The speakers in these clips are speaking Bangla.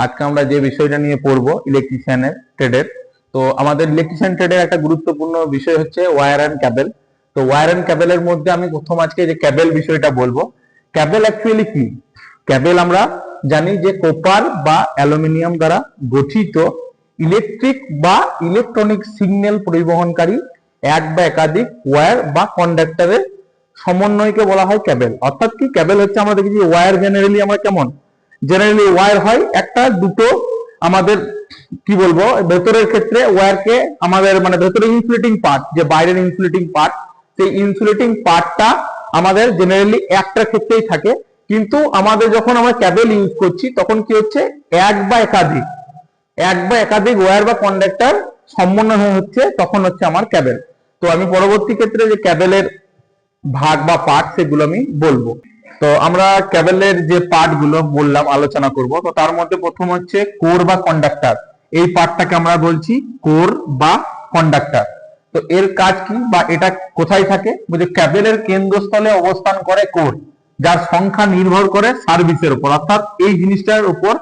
আজকে আমরা যে বিষয়টা নিয়ে পড়বো ইলেকট্রিশিয়ানের ট্রেডের। তো আমাদের ইলেকট্রিশিয়ান ট্রেডের একটা গুরুত্বপূর্ণ বিষয় হচ্ছে ওয়্যার অ্যান্ড ক্যাবেল। তো ওয়্যার অ্যান্ড ক্যাবেলের মধ্যে আমি প্রথম আজকে যে ক্যাবেল বিষয়টা বলবো। ক্যাবেল অ্যাকচুয়ালি কি? ক্যাবেল আমরা জানি যে কপার বা অ্যালুমিনিয়াম দ্বারা গঠিত ইলেকট্রিক বা ইলেকট্রনিক সিগন্যাল পরিবহনকারী এক বা একাধিক ওয়্যার বা কন্ডাক্টরের সমন্বয়কে বলা হয় ক্যাবেল। অর্থাৎ কি, ক্যাবেল হচ্ছে আমরা দেখি ওয়্যার জেনারেলি আমরা কেমন জেনারেলি ওয়্যার হয় একটা দুটো, আমাদের কি বলবো ভেতরের ক্ষেত্রে ওয়্যারকে আমাদের মানে ভেতরে ইনসুলেটিং পার্ট, যে বাইরের ইনসুলেটিং পার্ট, সেই ইনসুলেটিং পার্টটা আমাদের জেনারেলি একটা ক্ষেত্রেই থাকে। কিন্তু আমাদের যখন আমরা ক্যাবেল ইউজ করছি তখন কি হচ্ছে, এক বা একাধিক ওয়্যার বা কন্ডাক্টর সমন্বয় হচ্ছে, তখন হচ্ছে আমার ক্যাবেল। তো আমি পরবর্তী ক্ষেত্রে যে ক্যাবেলের ভাগ বা পার্ট সেগুলো আমি বলবো। তো আমরা ক্যাবেলের যে পার্ট গুলো বললাম আলোচনা করব। তো তার মধ্যে প্রথম হচ্ছে কোর বা কন্ডাক্টর। এই পার্টটাকে আমরা বলছি কোর বা কন্ডাক্টর। তো এর কাজ কি বা এটা কোথায় থাকে? বলছে ক্যাবেলের কেন্দ্রস্থলে অবস্থান করে কোর, যার সংখ্যা নির্ভর করে সার্ভিসের উপর। অর্থাৎ এই জিনিসটার উপর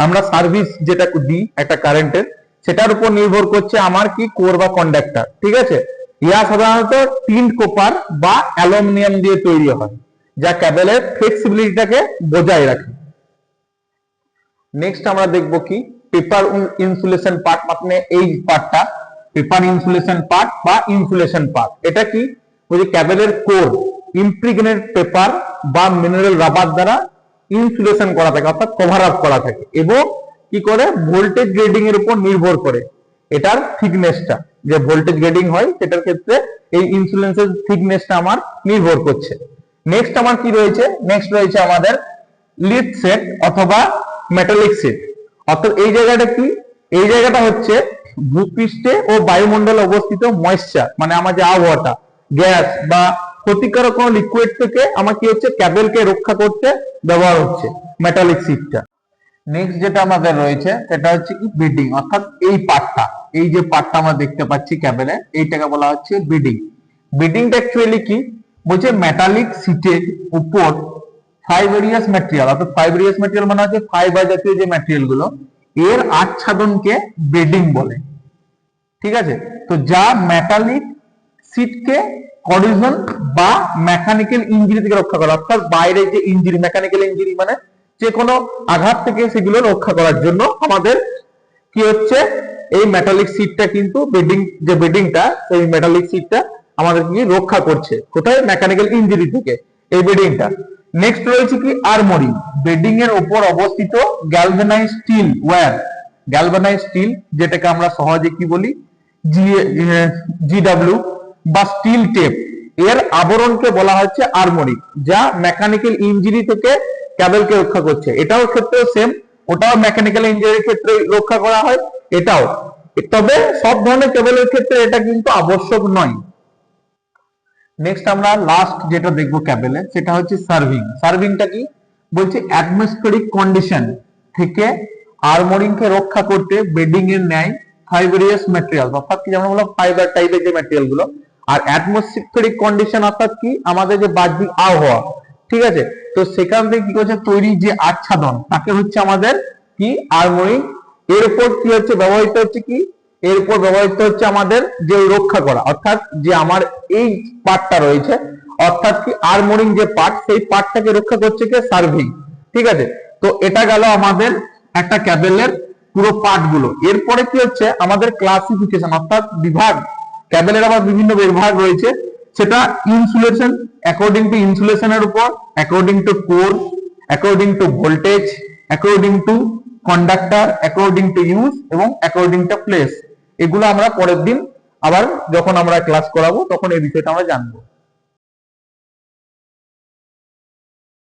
আমরা সার্ভিস যেটা দিই একটা কারেন্টের, সেটার উপর নির্ভর করছে আমার কি কোর বা কন্ডাক্টর। ঠিক আছে, ইয়া সাধারণত টিন্ড কপার বা অ্যালুমিনিয়াম দিয়ে তৈরি হয়, যা ক্যাবেলের ফ্লেক্সিবিলিটিটাকে বজায় রাখে। নেক্সট আমরা দেখব কি পেপার ইনসুলেশন পার্ট। মানে এই পার্টটা পেপার ইনসুলেশন পার্ট বা ইনসুলেশন পার্ট। এটা কি? ওই যে ক্যাবেলের কোর ইমপ্রিগনেট পেপার বা মিনারেল রাবার দ্বারা ইনসুলেশন করা থাকে, অর্থাৎ কভার আপ করা থাকে, এবং কি করে ভোল্টেজ গ্রেডিং এর উপর নির্ভর করে এটার থিকনেসটা, যে ভোল্টেজ গ্রেডিং হয় সেটার ক্ষেত্রে এই ইনসুলেশনের থিকনেসটা আমার নির্ভর করছে। নেক্সট আমার কি রয়েছে? নেক্সট রয়েছে আমাদের লিড সেট অথবা মেটালিক সেট। অর্থাৎ এই জায়গাটা কি? এই জায়গাটা হচ্ছে ভূপৃষ্ঠে ও বায়ুমণ্ডলে অবস্থিত ময়েশ্চার, মানে আমার যে আবহাওয়াটা, গ্যাস বা ক্ষতিকারক কোনো লিকুইড থেকে আমার কি হচ্ছে, ক্যাবেলকে রক্ষা করতে ব্যবহার হচ্ছে মেটালিক সিটটা। নেক্সট যেটা আমাদের রয়েছে সেটা হচ্ছে কি বিডিং। অর্থাৎ এই পার্টটা, এই যে পার্টটা আমরা দেখতে পাচ্ছি ক্যাবেলে, এইটাকে বলা হচ্ছে বিডিং। বিডিংটা অ্যাকচুয়ালি কি? বলছে মেটালিক সিটের উপর ফাইবারিয়াস ম্যাটেরিয়াল, অর্থাৎ ফাইবারিয়াস ম্যাটেরিয়াল মানে হচ্ছে ফাইবার জাতীয় যে ম্যাটেরিয়াল গুলো, এর আচ্ছাদনকে বেডিং বলে। ঠিক আছে, তো যা মেটালিক সিটকে করিজন বা মেকানিক্যাল ইঞ্জুরি থেকে রক্ষা করে। অর্থাৎ বাইরে যে ইঞ্জুরি, মেকানিক্যাল ইঞ্জুরি মানে যে কোনো আঘাত থেকে সেগুলো রক্ষা করার জন্য আমাদের কি হচ্ছে, এই মেটালিক সিটটা কিন্তু বেডিং, যে বেডিংটা সেই মেটালিক সিটটা আমাদের কি রক্ষা করছে, কোথায়? মেকানিক্যাল ইঞ্জুরি থেকে এই বেডিংটা। নেক্সট রয়েছে কি আর্মরি। বেডিং এর উপর অবস্থিত galvanize steel wire, galvanize steel যেটাকে আমরা সহজে কি বলি, জিডব্লিউ বা স্টিল টেপ, এর আবরণকে বলা হচ্ছে আর্মরি, যা মেকানিক্যাল ইঞ্জুরি থেকে ক্যাবেলকে রক্ষা করছে। এটাও ক্ষেত্রে সেম, ওটাও মেকানিক্যাল ইঞ্জুরির ক্ষেত্রে রক্ষা করা হয় এটাও, তবে সব ধরনের কেবলের ক্ষেত্রে এটা কিন্তু আবশ্যক নয়। নেক্সট আমরা লাস্ট যেটা দেখবো ক্যাবেলে, সেটা হচ্ছে সার্ভিং। সার্ভিংটা কি? বলছে অ্যাটমসফেরিক কন্ডিশন থেকে আর্মরিং কে রক্ষা করতে বেডিং এর ন্যায় ফাইবারিয়াস ম্যাটেরিয়াল, অর্থাৎ কি যেমন বললাম ফাইবার টাইপের যে ম্যাটেরিয়াল গুলো, আর অ্যাটমসফেরিক কন্ডিশন অর্থাৎ কি আমাদের যে বাহ্যিক আবহাওয়া, ঠিক আছে, তো সেখান থেকে কি করছে তৈরি যে আচ্ছাদন, তাকে হচ্ছে আমাদের কি আর্মরিং। এর উপর কি হচ্ছে ব্যবহৃত হচ্ছে কি, এর উপর ব্যবহৃত হচ্ছে আমাদের যে রক্ষা করা, অর্থাৎ যে আমার এই পার্টটা রয়েছে, অর্থাৎ কি আর্মরিং যে পার্ট, সেই পার্টটাকে রক্ষা করছে কি সার্ভিং। ঠিক আছে, তো এটা গেল আমাদের একটা ক্যাবেলের পুরো পার্ট গুলো। এরপরে কি হচ্ছে আমাদের ক্লাসিফিকেশন, অর্থাৎ বিভাগ। ক্যাবেলের আবার বিভিন্ন বিভাগ রয়েছে, সেটা ইনসুলেশন, অ্যাকর্ডিং টু ইনসুলেশনের উপর, according to core, according to voltage, according to conductor, according to use এবং অ্যাকর্ডিং টু প্লেস। এগুলো আমরা পরের দিন আবার যখন আমরা ক্লাস করাবো তখন এই বিষয়টা আমরা জানবো।